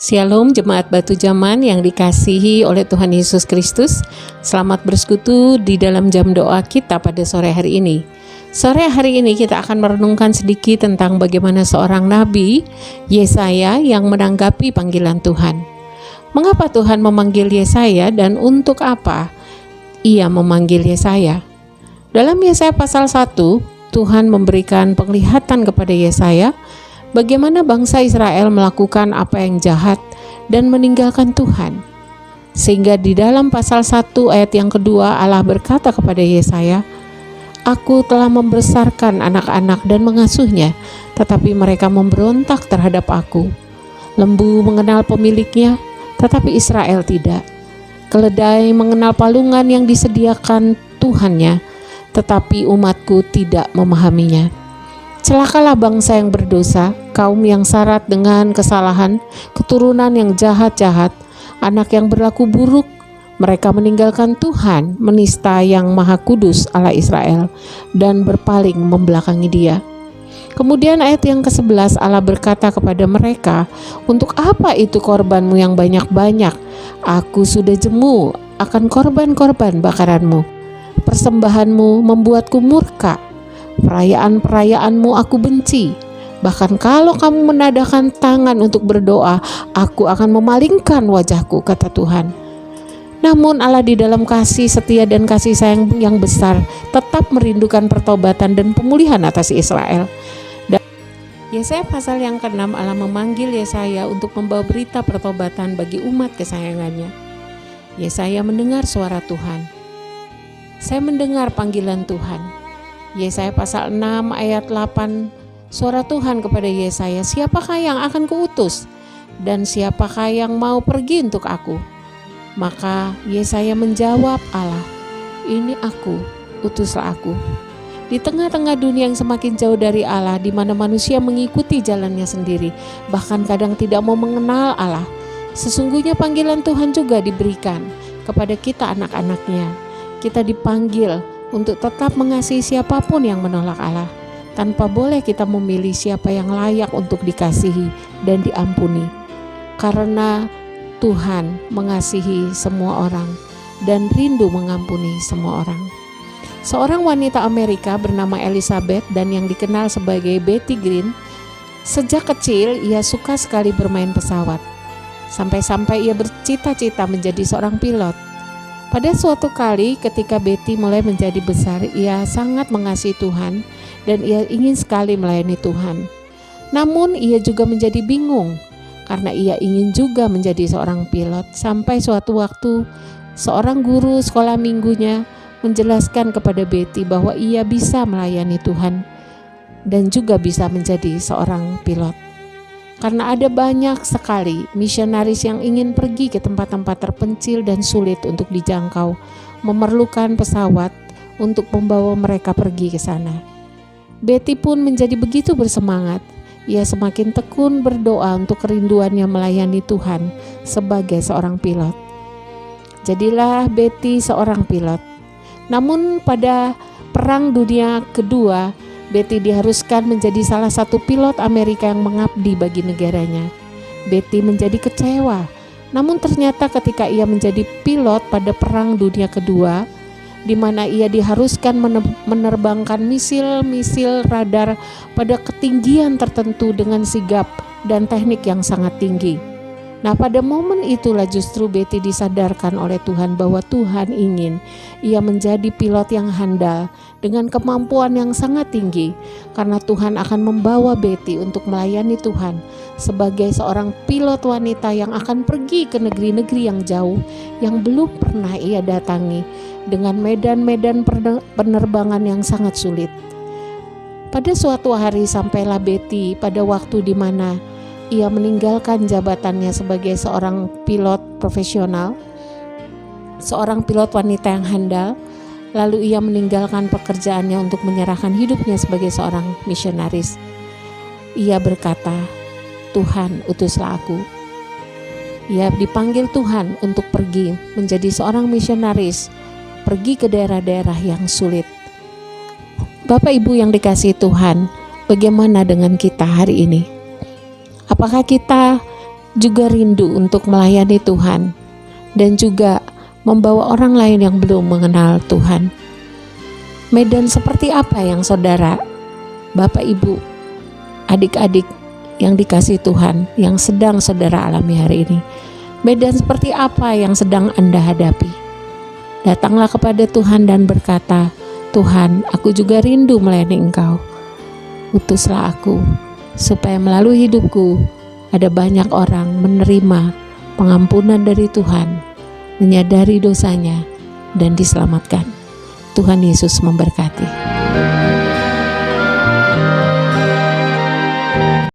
Shalom jemaat Batu Jaman yang dikasihi oleh Tuhan Yesus Kristus. Selamat bersekutu di dalam jam doa kita pada sore hari ini. Sore hari ini kita akan merenungkan sedikit tentang bagaimana seorang nabi, Yesaya, yang menanggapi panggilan Tuhan. Mengapa Tuhan memanggil Yesaya dan untuk apa Ia memanggil Yesaya? Dalam Yesaya pasal 1, Tuhan memberikan penglihatan kepada Yesaya bagaimana bangsa Israel melakukan apa yang jahat dan meninggalkan Tuhan. Sehingga di dalam pasal 1 ayat yang kedua Allah berkata kepada Yesaya, "Aku telah membesarkan anak-anak dan mengasuhnya, tetapi mereka memberontak terhadap aku. Lembu mengenal pemiliknya, tetapi Israel tidak. Keledai mengenal palungan yang disediakan Tuhannya, tetapi umatku tidak memahaminya. Celakalah bangsa yang berdosa, kaum yang syarat dengan kesalahan, keturunan yang jahat-jahat, anak yang berlaku buruk. Mereka meninggalkan Tuhan, menista yang Maha Kudus Allah Israel, dan berpaling membelakangi Dia." Kemudian ayat yang ke-11 Allah berkata kepada mereka, "Untuk apa itu korbanmu yang banyak-banyak? Aku sudah jemu akan korban-korban bakaranmu. Persembahanmu membuatku murka. Perayaan-perayaanmu aku benci. Bahkan kalau kamu menadahkan tangan untuk berdoa, aku akan memalingkan wajahku," kata Tuhan. Namun Allah di dalam kasih setia dan kasih sayang yang besar tetap merindukan pertobatan dan pemulihan atas Israel. Dan Yesaya pasal yang ke-6 Allah memanggil Yesaya untuk membawa berita pertobatan bagi umat kesayangannya. Yesaya mendengar suara Tuhan. Saya mendengar panggilan Tuhan. Yesaya pasal 6 ayat 8, suara Tuhan kepada Yesaya, "Siapakah yang akan kuutus? Dan siapakah yang mau pergi untuk aku?" Maka Yesaya menjawab Allah, "Ini aku, utuslah aku." Di tengah-tengah dunia yang semakin jauh dari Allah, di mana manusia mengikuti jalannya sendiri, bahkan kadang tidak mau mengenal Allah, sesungguhnya panggilan Tuhan juga diberikan kepada kita anak-anaknya. Kita dipanggil untuk tetap mengasihi siapapun yang menolak Allah, tanpa boleh kita memilih siapa yang layak untuk dikasihi dan diampuni. Karena Tuhan mengasihi semua orang dan rindu mengampuni semua orang. Seorang wanita Amerika bernama Elizabeth dan yang dikenal sebagai Betty Green, sejak kecil ia suka sekali bermain pesawat. Sampai-sampai ia bercita-cita menjadi seorang pilot. Pada suatu kali ketika Betty mulai menjadi besar, ia sangat mengasihi Tuhan dan ia ingin sekali melayani Tuhan. Namun ia juga menjadi bingung karena ia ingin juga menjadi seorang pilot. Sampai suatu waktu seorang guru sekolah minggunya menjelaskan kepada Betty bahwa ia bisa melayani Tuhan dan juga bisa menjadi seorang pilot. Karena ada banyak sekali misionaris yang ingin pergi ke tempat-tempat terpencil dan sulit untuk dijangkau, memerlukan pesawat untuk membawa mereka pergi ke sana. Betty pun menjadi begitu bersemangat. Ia semakin tekun berdoa untuk kerinduannya melayani Tuhan sebagai seorang pilot. Jadilah Betty seorang pilot. Namun pada Perang Dunia Kedua, Betty diharuskan menjadi salah satu pilot Amerika yang mengabdi bagi negaranya. Betty menjadi kecewa. Namun ternyata ketika ia menjadi pilot pada Perang Dunia Kedua, di mana ia diharuskan menerbangkan misil-misil radar pada ketinggian tertentu dengan sigap dan teknik yang sangat tinggi. Nah, pada momen itulah justru Betty disadarkan oleh Tuhan bahwa Tuhan ingin ia menjadi pilot yang handal dengan kemampuan yang sangat tinggi, karena Tuhan akan membawa Betty untuk melayani Tuhan sebagai seorang pilot wanita yang akan pergi ke negeri-negeri yang jauh yang belum pernah ia datangi dengan medan-medan penerbangan yang sangat sulit. Pada suatu hari sampailah Betty pada waktu di mana ia meninggalkan jabatannya sebagai seorang pilot profesional, seorang pilot wanita yang handal. Lalu ia meninggalkan pekerjaannya untuk menyerahkan hidupnya sebagai seorang misionaris. Ia berkata, "Tuhan, utuslah aku." Ia dipanggil Tuhan untuk pergi menjadi seorang misionaris, pergi ke daerah-daerah yang sulit. Bapak Ibu yang dikasihi Tuhan, bagaimana dengan kita hari ini? Apakah kita juga rindu untuk melayani Tuhan dan juga membawa orang lain yang belum mengenal Tuhan. Medan seperti apa yang saudara, Bapak, Ibu, adik-adik yang dikasihi Tuhan yang sedang saudara alami hari ini? Medan seperti apa yang sedang Anda hadapi? Datanglah kepada Tuhan dan berkata, Tuhan, aku juga rindu melayani Engkau. Utuslah aku, supaya melalui hidupku ada banyak orang menerima pengampunan dari Tuhan, menyadari dosanya, dan diselamatkan. Tuhan Yesus memberkati.